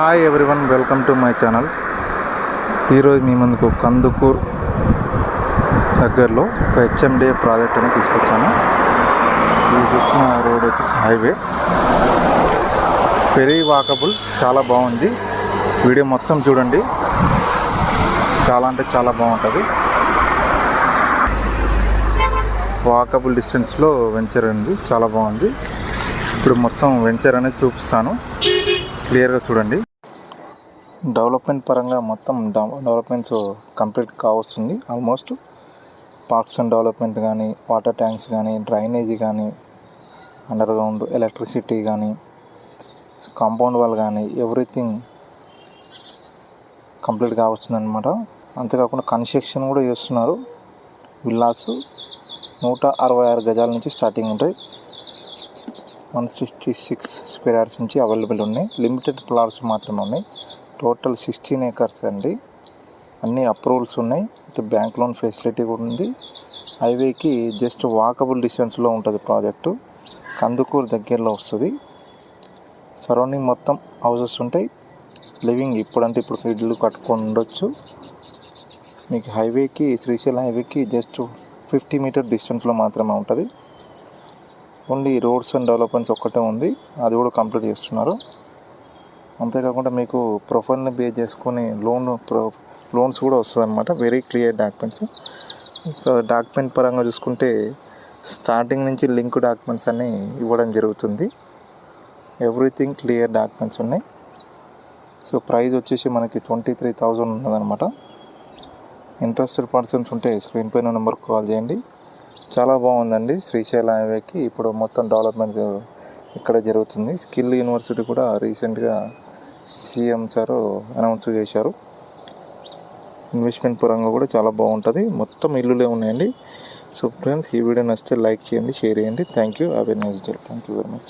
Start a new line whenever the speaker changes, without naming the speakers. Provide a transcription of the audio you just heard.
Hi everyone, welcome to my channel. ఈరోజు మీ ముందుకు కందుకూర్ దగ్గరలో ఒక హెచ్ఎండిఏ ప్రాజెక్ట్ అని తీసుకొచ్చాను. ఇది చూసిన రోడ్ వచ్చేసి హైవే, వెరీ వాకబుల్, చాలా బాగుంది. వీడియో మొత్తం చూడండి, చాలా అంటే చాలా బాగుంటుంది. వాకబుల్ డిస్టెన్స్లో వెంచర్ ఉంది, చాలా బాగుంది. ఇప్పుడు మొత్తం వెంచర్ అనేది చూపిస్తాను, క్లియర్గా చూడండి. డెవలప్మెంట్ పరంగా మొత్తం డెవలప్మెంట్స్ కంప్లీట్ కావస్తుంది. ఆల్మోస్ట్ పార్క్స్ అండ్ డెవలప్మెంట్ కానీ, వాటర్ ట్యాంక్స్ కానీ, డ్రైనేజీ కానీ, అండర్ గ్రౌండ్ ఎలక్ట్రిసిటీ కానీ, కాంపౌండ్ వాల్ కానీ, ఎవ్రీథింగ్ కంప్లీట్ కావస్తుంది అనమాట. అంతేకాకుండా కన్స్ట్రక్షన్ కూడా చేస్తున్నారు. విల్లాస్ 166 గజాల నుంచి స్టార్టింగ్ ఉంటాయి. 166 స్క్వేర్ యార్డ్స్ నుంచి అవైలబుల్ ఉన్నాయి. లిమిటెడ్ ప్లాట్స్ మాత్రమే ఉన్నాయి. టోటల్ 16 acres అండి. అన్ని అప్రూవల్స్ ఉన్నాయి. బ్యాంక్ లోన్ ఫెసిలిటీ కూడా ఉంది. హైవేకి జస్ట్ వాకబుల్ డిస్టెన్స్లో ఉంటుంది ప్రాజెక్టు. కందుకూరు దగ్గరలో వస్తుంది. సరౌండింగ్ మొత్తం హౌసెస్ ఉంటాయి. లివింగ్ ఇప్పుడు ఇల్లు కట్టుకొని ఉండొచ్చు. మీకు హైవేకి, శ్రీశైలం హైవేకి జస్ట్ 50 మీటర్ డిస్టెన్స్లో మాత్రమే ఉంటుంది. ఓన్లీ రోడ్స్ అండ్ డెవలప్మెంట్స్ ఒక్కటే ఉంది, అది కూడా కంప్లీట్ చేస్తున్నారు. అంతేకాకుండా మీకు ప్రొఫైల్ని బేస్ చేసుకొని లోన్స్ కూడా వస్తుంది అనమాట. Very clear documents. డాక్యుమెంట్ పరంగా చూసుకుంటే స్టార్టింగ్ నుంచి లింక్ డాక్యుమెంట్స్ అన్నీ ఇవ్వడం జరుగుతుంది. ఎవ్రీథింగ్ క్లియర్ డాక్యుమెంట్స్ ఉన్నాయి. సో ప్రైస్ వచ్చేసి మనకి 23,000 ఉన్నదనమాట. ఇంట్రెస్టెడ్ పర్సన్స్ ఉంటే స్క్రీన్ పైన నెంబర్కి కాల్ చేయండి. చాలా బాగుందండి. శ్రీశైలం హైవేకి ఇప్పుడు మొత్తం డెవలప్మెంట్ ఇక్కడ జరుగుతుంది. స్కిల్ యూనివర్సిటీ కూడా రీసెంట్గా సీఎం సార్ అనౌన్స్ చేశారు. ఇన్వెస్ట్మెంట్ పరంగా కూడా చాలా బాగుంటుంది. మొత్తం ఇల్లులే ఉన్నాయండి. సో ఫ్రెండ్స్, ఈ వీడియో నచ్చితే లైక్ చేయండి, షేర్ చేయండి. Thank you. Have a nice day. Thank you very much.